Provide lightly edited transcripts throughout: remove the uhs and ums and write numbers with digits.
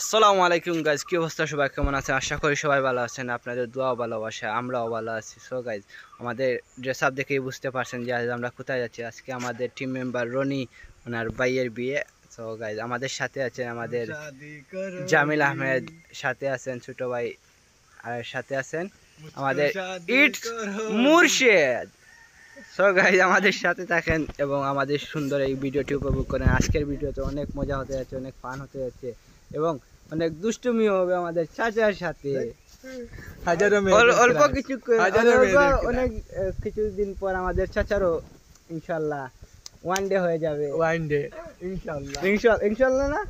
আসসালামু আলাইকুম গাইজ, কি অবস্থা? সবাই কেমন আছে? আশা করি সবাই ভালো আছেন। আপনাদের দোয়া ভালোবাসা আমরাও ভালো আছি। সো গাইজ, আমাদের ড্রেস আপ দেখেই বুঝতে পারছেন যে আজ আমরা কোথায় যাচ্ছি। আজকে আমাদের টিম মেম্বার রনি ওনার ভাইয়ের বিয়ে। সো গাইজ, আমাদের সাথে আছেন আমাদের জামিল আহমেদ, সাথে আছেন ছোট ভাই, আর সাথে আছেন আমাদের ইটস মুর্শেদ। সো গাইজ, আমাদের সাথে থাকেন এবং আমাদের সুন্দর এই ভিডিওটি উপভোগ করেন। আজকের ভিডিওতে অনেক মজা হতে যাচ্ছে, অনেক ফান হতে যাচ্ছে এবং অনেক দুষ্টুমিও হবে আমাদের চাচার সাথে। অল্প কিছু অনেক কিছুদিন পর আমাদের চাচারও ইনশাল্লাহ ওয়ান ডে হয়ে যাবে। ওয়ান ডে ইনশাআল্লাহ ইনশাল্লাহ না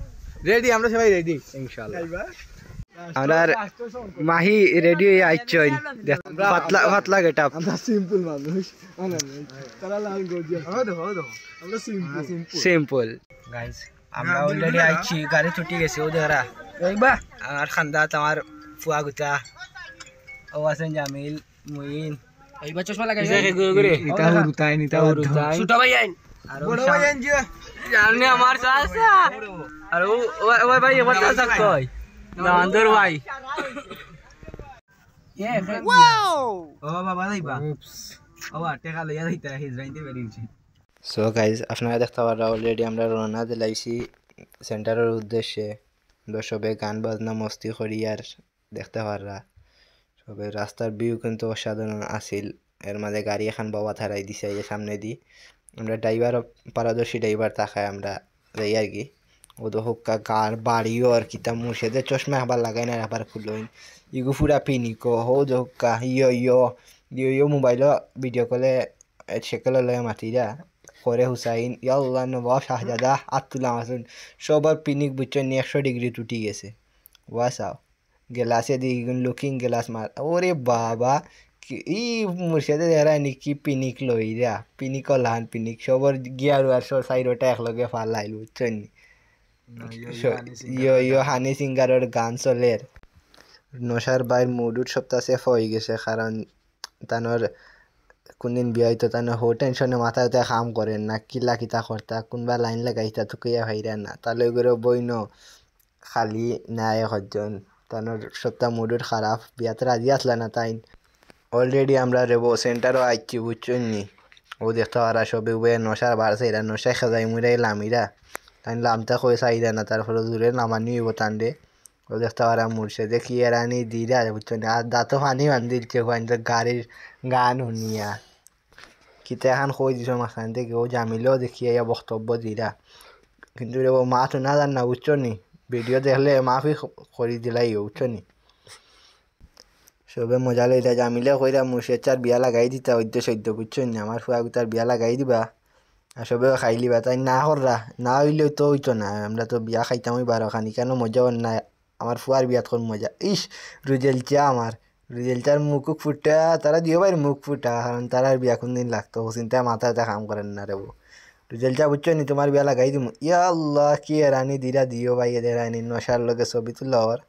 রেডি, আমরা সবাই রেডি ইনশাল্লাহ। আমরা মাহি রেডি হয়ে আইছই, পাতলা পাতলা গেটআপ। আমরা সিম্পল মানুষ, তারা লাল গজি। আমরা সিম্পল গাইস, আমরা অলরেডি আইছি, গাড়ি ছুটি গেছে ও দেরা এইবা। আর খান্দাত আমার ফুয়া গুতা ও আছেন জামিল মুইন, এইবা চশমা লাগাইছে এটা হুরুতাই নিতা হুরুতাই ছোট ভাই আইন আর বড় ভাই আইন যে জাননে আমার চাচা। আর ও ভাই এবার চাচা কই না আন্দর ভাই। ওয়াও ও বাবা যাইবা ও টাকা লইয়া যাইতা হিজরাইতে বেরিয়েছি। সো গাইজ, আপনারা দেখতে পারা অলরেডি আমরা রওনা দিলাইছি সেন্টারের উদ্দেশ্যে। সবে গান বাজনা মস্তি করি আর দেখতে পারা সবে রাস্তার ভিউ কিন্তু অসাধারণ আসিল। এর মাঝে গাড়ি এখন বাবা থারাই দিছে এই সামনে দি। আমরা ড্রাইভার পারদর্শী ড্রাইভার থাকায় আমরা যাই আর কি। ও তো হুক্কা গার বাড়িও আর কি তা মুর্শেদের চশমা আবার লাগাই না আবার খুলইন ইগু ফুরা পিনিকো হো যে হুক্কা ইয়ো মোবাইল ভিডিও কলে সেকেলে লয়ে মাতিরা করে হুসাইন ইয়াল্লাহ নবাব শাহজাদা আতুল্লাহ মাসুন সবার পিনিক বুঝছেন 100 ডিগ্রি টুটি গেছে। ওয়াসাও গেলাসে দিকে লুকিং গেলাস মার ওরে বাবা ই মুর্শিদে এরা নাকি পিনিক লইরা পিনিক লান পিনিক সবার গিয়ার আর সব সাইডটা একলগে ফালাইল বুঝছেন। ইয়ো হানি সিঙ্গারের গান চলের নশার বাইর মুডুর সপ্তাহ সেফ হয়ে গেছে, কারণ তানোর কোনদিন বিয়া হইতো তানো হো টেনশনে মাথা উঠে কাম করেন না, কিলা কিতা করতা কোনবা লাইন লাগাইতা থুকিয়া ভাইরা না তাহলে করে বইন খালি নাই হজন তানোর সপ্তাহ মুডুর খারাপ বিয়াতে রাজি আসলা না তাই। অলরেডি আমরা রেবো সেন্টারও আইছি বুঝছেন নি। ও দেখতে পারা সবে উবে নশার বাড়ছে এরা নশায় খেজাই মুড়াই লামিরা তাই লামতা কয়ে চাইরা না, তারপরে দূরে নামানি হইব টান্ডে। ও দেখতে পারা মুর্শিদে কি এরানি দিরা বুঝছেন আর দাঁতো পানি বান দিচ্ছে গাড়ির গান শুনিয়া কিতা এখন কই দিছ মাখান থেকে ও জামিলেও দেখিয়া বক্তব্য দিরা, কিন্তু রে ও মা তো না জান না বুঝছো নি। ভিডিও দেখলে মাফি করি দিলাই বুঝছো নি। সবে মজা লইতা জামিলে কইরা মুর্শেদ চার বিয়া লাগাই দিতা সদ্য বুঝছো নি। আমার ফুয়া তার বিয়া লাগাই দিবা আর সবে খাইলিবা তাই না কররা না হইলেও তো হইতো না। আমরা তো বিয়া খাইতাম ওই 12 খানি কেন মজা না আমার ফুয়ার বিয়াত কোন মজা। ইস রুজেল চা আমার রুজেল চার মুখ ফুটা তারা দিও ভাই মুখ ফুটা, কারণ তার আর বিয়া কোন দিন লাগতো চিন্তা মাথাতে কাম করেন না রে। রুজেল চা বুঝছো নি তোমার বিয়া লাগাই দিমু ইয়া আল্লাহ কি রানি দিরা দিও ভাই এদের রানি নশার লগে ছবি তুলর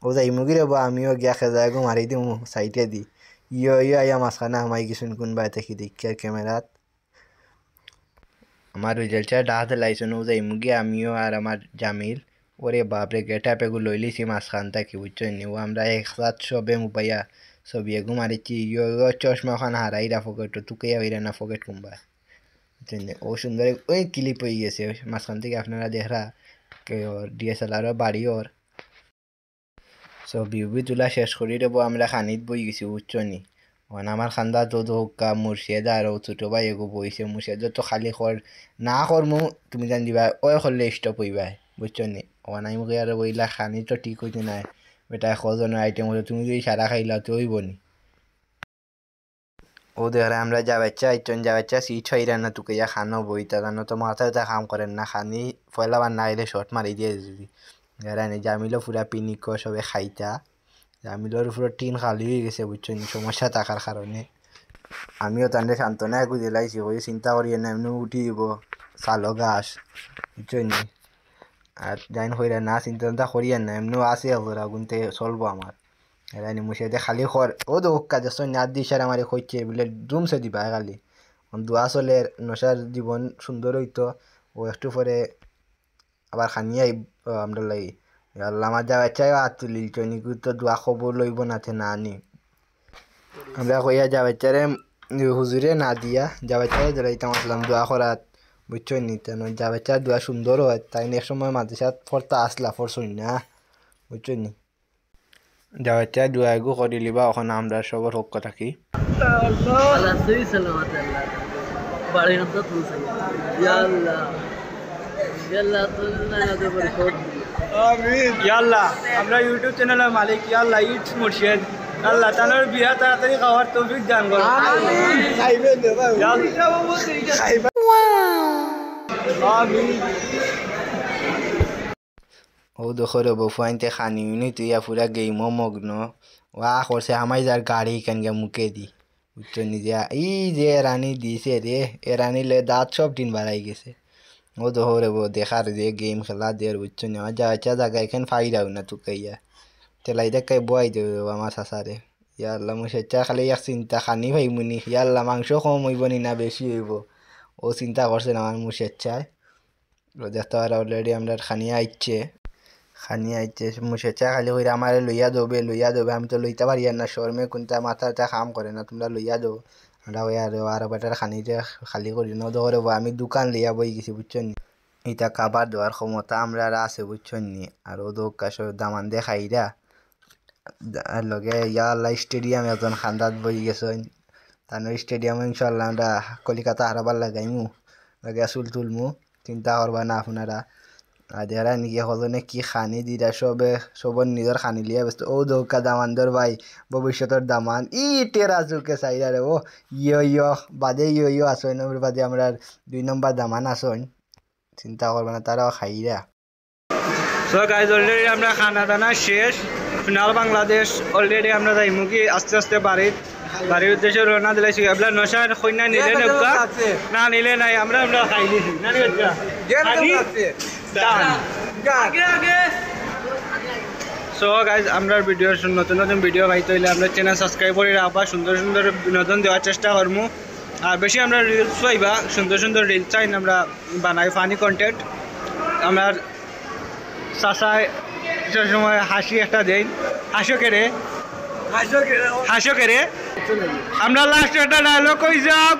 ও যাই মুগি রে আমিও গিয়া খেজা গো মারি দিমু সাইটে দি ইয়ো আইয়া মাঝখানে আমাই গেছুন কোনবা দেখি দেখিয়ার ক্যামেরাত আমার রেজাল্টটা ডাহাতে লাইছেন ও যাই মুগি আমিও আর আমার জামিল ওরে বাপরে গেটা পেগু লইলিছি মাঝখান থাকি বুঝছেন নি। ও আমরা একসাথ সবে মুপাইয়া ছবি এগু মারিছি ইয়ো চশমা খান হারাইরা ফকেট তুকাইয়া হইরা না ফকেট কুম্বা বুঝছেন। ও সুন্দর ওই ক্লিপ হয়ে গেছে মাঝখান থেকে আপনারা দেখরা ডিএসএলআর বাড়ি ওর ছবি উবি তোলা শেষ করি দেবো আমরা খানিত বই গেছি বুঝছো নি। আমার খান্দা তো হোক্কা মুর্শিদ আর ছোটো ভাই এগো বইছে মুর্শিদ তো খালি কর না করমু তুমি জান দিবা ওই করলে স্টপ হইবাই বুঝছো নি। আমি মুখে আর বইলা খানি তো ঠিক হইতে নাই বেটা কজনের আইটেম হতো তুমি যদি সারা খাইলা তো হইব নি। ও দেখে আমরা যা বাচ্চা আইতন যা বাচ্চা সিট হইরা না তুকে যা খানো বইতা জানো তো মাথায় তা কাম করেন না খানি পয়লা বার না আইলে শর্ট মারি দিয়ে যদি গেরানি জামিলও পুরা পিনিক সবে খাইতা জামিলের উপরে টিন খালি হয়ে গেছে বুঝছেন সমস্যা থাকার কারণে। আমিও তান্ডে সান্ত্বনা একু দিলাইছি ওই চিন্তা করিয়ে না এমনি উঠি দিব চালো গাছ বুঝছেন নি। আর যাইন কইরা না চিন্তা করিয়ে না এমনিও আছে ওরা গুনতে চলবো আমার এরানি মুসে খালি খর ও তো কাজ না দিশার আমার কইছে বলে জুমসে দিবা খালি দোয়া চলে নশার জীবন সুন্দর হইতো। ও একটু পরে আবার খানিয়াই আমরা লাই আল্লাহ আমার যা বাচ্চাই হাত তুলিল চনিকু তো দোয়া খবর লইব না থে না নি আমরা কইয়া যা বাচ্চারে হুজুরে না দিয়া যা বাচ্চারে ধরাইতাম আসলাম দোয়া করাত বুঝছো নি তেন যা বাচ্চার দোয়া সুন্দর হয় তাই এক সময় মাদ্রাসাত ফরতা আসলা ফরছই না বুঝছো নি যা বাচ্চা দোয়া গু করি লিবা ওখানে আমরা সবার হক থাকি আল্লাহ সহি সালামত আল্লাহ বাড়ি না তো তুলছে ইয়া আল্লাহ তুলনা না দে বরকত আমিন ইয়া আল্লাহ আমরা ইউটিউব চ্যানেলের মালিক ইয়া আল্লাহ ইটস মুর্শিদ আল্লাহ তাআলার বিয়া তাড়াতাড়ি খাওয়ার তৌফিক দান করুন আমিন খাইবেন না ভাই খাইবেন আমিন ও দেখো বফাইনতে খানি নি তুই পুরা গেমও মগ্ন ওয়া করছে আমায় যার গাড়ি কেন গে মুখে দি বুঝছো নি যে এই যে রানী দিছে রে এ রানী লে দাঁত সব দিন বাড়াই গেছে ও দেখো রে দেখার যে গেম খেলা দের বুঝছো নি আমার যা আচ্ছা জায়গা এখানে ফাইরাও না তুই কাইয়া তেলাই দেখাই বয় দেবে আমার শাসারে ইয়াল্লা মুসেচ্চা খালি এক চিন্তা খানি ভাইমুনি ইয়াল্লা মাংস কম হইব নি না বেশি হইব ও চিন্তা করছে না আমার মুসেচ্চায় দেখতে পারা অলরেডি আমরা খানিয়া আইচ্ছে মুসেচ্চা খালি কইরা আমার লইয়া দেবে আমি তো লইতে পারি না শর্মে কোনটা মাথাটা কাম করে না তোমরা লইয়া দেবো আমরা ওই আর বেটার খানিটা খালি করি না ধরে আমি দোকান লইয়া বই গেছি বুঝছো নি এটা খাবার দেওয়ার ক্ষমতা আমরা আছে বুঝছো নি আর ও দোকাশ দামান দিয়ে খাইরা আর লগে ইয়াল্লা স্টেডিয়াম এখন খান্দাত বই গেছেন তার স্টেডিয়ামে ইনশাল্লাহ আমরা কলিকাতা হারাবার লাগাইমু লগে চুল তুলমু চিন্তা করবা না আপনারা আর দেরা নাকি হজনে কি খানি দিরা সবর নিজের খানি লিয়া ব্যস্ত ও দৌকা দামানদর ভাই ভবিষ্যতের দামান ই টেরা চুলকে চাইরা রে ও ইয় বাদে ইয় আসন বাদে আমরা 2 নম্বর দামান আসন চিন্তা করবা না তারাও খাইরা সো গাইজ অলরেডি আমরা খানা দানা শেষ ফিনাল বাংলাদেশ অলরেডি আমরা যাইমু কি আস্তে আস্তে বাড়ির উদ্দেশ্যে রওনা দিলাইছি আপনার নশার কন্যা নিলে না নিলে নাই আমরা খাই দিছি না সো গাইজ আমরা ভিডিও নতুন ভিডিও পাইতে হইলে আমরা চ্যানেল সাবস্ক্রাইব করে রাখবা সুন্দর বিনোদন দেওয়ার চেষ্টা করবো আর বেশি আমরা রিলস পাইবা সুন্দর রিলস চাই আমরা বানাই ফানি কন্টেন্ট আমরা চাষায় সময় হাসি একটা দেই হাসো কেড়ে আমরা লাস্ট একটা ডায়লগ কই যাব